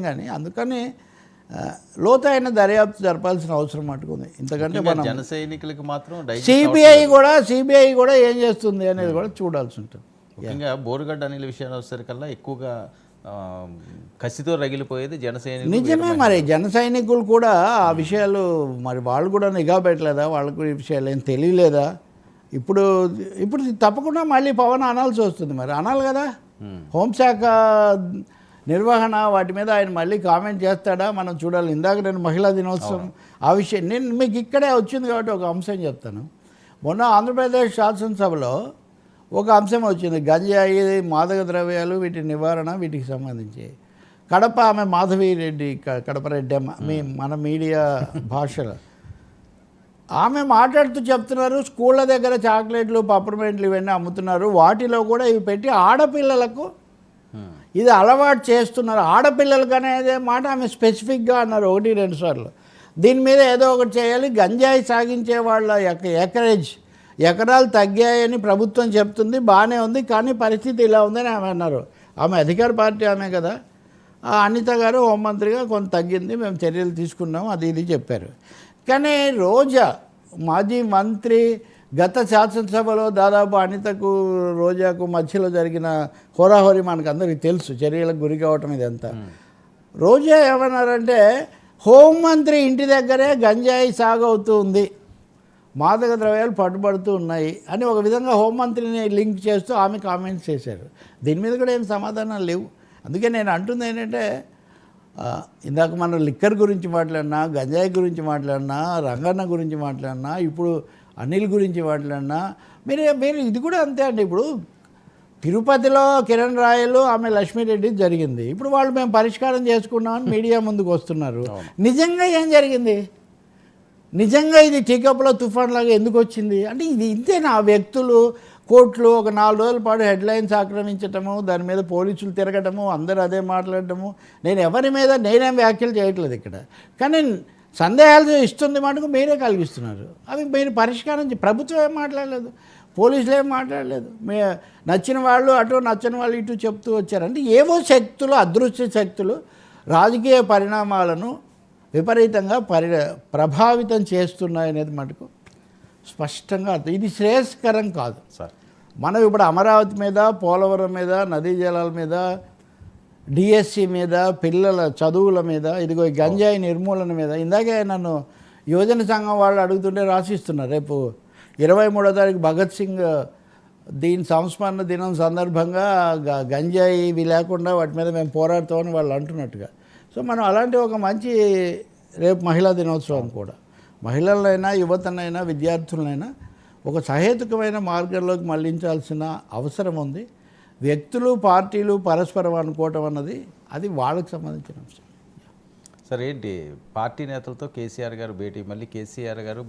కానీ అందుకని లోతైన దర్యాప్తు జరపాల్సిన అవసరం మటుకుంది. ఇంతకంటే మనం జన సైనికులకు మాత్రం సిబిఐ కూడా ఏం చేస్తుంది అనేది కూడా చూడాల్సి ఉంటుంది. ముఖ్యంగా బోరుగడ్డ అనిల్ విషయాన్ని వచ్చేసరికల్లా ఎక్కువగా కసితో రగిలిపోయేది జన సైనికులు. నిజమే, మరి జన సైనికులు కూడా ఆ విషయాలు మరి వాళ్ళు కూడా నిఘా పెట్టలేదా, వాళ్ళకు ఈ విషయాలు ఏం తెలియలేదా? ఇప్పుడు తప్పకుండా మళ్ళీ పవన్ అనాల్సి వస్తుంది, మరి అనాలి కదా. హోంశాఖ నిర్వహణ వాటి మీద ఆయన మళ్ళీ కామెంట్ చేస్తాడా మనం చూడాలి. ఇందాక నేను మహిళా దినోత్సవం ఆ విషయం నేను మీకు ఇక్కడే వచ్చింది కాబట్టి ఒక అంశం చెప్తాను. మొన్న ఆంధ్రప్రదేశ్ శాసనసభలో ఒక అంశం వచ్చింది, గంజాయి, మాదక ద్రవ్యాలు, వీటి నివారణ, వీటికి సంబంధించి. కడప ఆమె మాధవిరెడ్డి, కడప రెడ్డి మన మీడియా భాషలో ఆమె మాట్లాడుతూ చెప్తున్నారు, స్కూళ్ళ దగ్గర చాక్లెట్లు, పప్పర్మెంట్లు ఇవన్నీ అమ్ముతున్నారు, వాటిలో కూడా ఇవి పెట్టి ఆడపిల్లలకు ఇది అలవాటు చేస్తున్నారు. ఆడపిల్లలకు అనేది మాట ఆమె స్పెసిఫిక్గా అన్నారు 1-2 సార్లు. దీని మీద ఏదో ఒకటి చేయాలి. గంజాయి సాగించే వాళ్ళ ఎకరాలు తగ్గాయని ప్రభుత్వం చెప్తుంది, బాగానే ఉంది, కానీ పరిస్థితి ఇలా ఉందని ఆమె అన్నారు. ఆమె అధికార పార్టీ ఆమె కదా. అనిత గారు హోంమంత్రిగా కొంత తగ్గింది, మేము చర్యలు తీసుకున్నాము, అది ఇది చెప్పారు. కానీ రోజా మాజీ మంత్రి గత శాసనసభలో దాదాపు అనితకు రోజాకు మధ్యలో జరిగిన హోరాహోరీ మనకు అందరికీ తెలుసు, చర్యలకు గురి కావటం ఇదంతా. రోజా ఏమన్నారంటే హోంమంత్రి ఇంటి దగ్గరే గంజాయి సాగు అవుతూ ఉంది, మాదక ద్రవ్యాలు పట్టుబడుతూ ఉన్నాయి అని ఒక విధంగా హోంమంత్రిని లింక్ చేస్తూ ఆమె కామెంట్స్ చేశారు. దీని మీద కూడా ఏం సమాధానాలు లేవు. అందుకే నేను అంటుంది ఏంటంటే, ఇందాక మనం లిక్కర్ గురించి మాట్లాడినా, గంజాయి గురించి మాట్లాడినా, రంగన్న గురించి మాట్లాడినా, ఇప్పుడు అనిల్ గురించి మాట్లాడినా, మీరు ఇది కూడా అంతే అండి. ఇప్పుడు తిరుపతిలో కిరణ్ రాయలు ఆమె లక్ష్మీరెడ్డి జరిగింది, ఇప్పుడు వాళ్ళు మేము పరిష్కారం చేసుకున్నామని మీడియా ముందుకు వస్తున్నారు. నిజంగా ఏం జరిగింది? నిజంగా ఇది టీకప్లో తుఫాన్ లాగా ఎందుకు వచ్చింది అంటే ఇది ఇంతేనా? వ్యక్తులు, కోర్టులు ఒక 4 రోజుల పాటు హెడ్లైన్స్ ఆక్రమించటము, దాని మీద పోలీసులు తిరగటము, అందరూ అదే మాట్లాడటము. నేను ఎవరి మీద నేనేం వ్యాఖ్యలు చేయట్లేదు ఇక్కడ, కానీ సందేహాలు ఇస్తుంది మటుకు మీరే కలిగిస్తున్నారు. అవి మీరు పరిష్కారం ప్రభుత్వం ఏం మాట్లాడలేదు, పోలీసులు ఏం మాట్లాడలేదు. నచ్చిన వాళ్ళు అటు, నచ్చని వాళ్ళు ఇటు చెప్తూ వచ్చారు. అంటే ఏవో శక్తులు, అదృశ్య శక్తులు రాజకీయ పరిణామాలను విపరీతంగా ప్రభావితం చేస్తున్నాయనేది మటుకు స్పష్టంగా ఇది శ్రేయస్కరం కాదు సార్. మనం ఇప్పుడు అమరావతి మీద, పోలవరం మీద, నదీ జలాల మీద, డిఎస్సి మీద, పిల్లల చదువుల మీద, ఇదిగో గంజాయి నిర్మూలన మీద ఇందాకే నన్ను యువజన సంఘం వాళ్ళు అడుగుతుంటే రాసిస్తున్నారు. రేపు 23వ తారీఖు భగత్ సింగ్ దీని సంస్మరణ దినం సందర్భంగా గంజాయి ఇవి లేకుండా వాటి మీద మేము పోరాడతామని వాళ్ళు అంటున్నట్టుగా. సో మనం అలాంటి ఒక మంచి రేపు మహిళా దినోత్సవం కూడా మహిళలైనా, యువతనైనా, విద్యార్థులైనా ఒక సహేతుకమైన మార్గంలోకి మళ్లించాల్సిన అవసరం ఉంది. వ్యక్తులు, పార్టీలు పరస్పరం అనుకోవటం అన్నది అది వాళ్ళకి సంబంధించిన అంశం. సరే, ఏంటి పార్టీ నేతలతో కేసీఆర్ గారు భేటీ, మళ్ళీ కేసీఆర్ గారు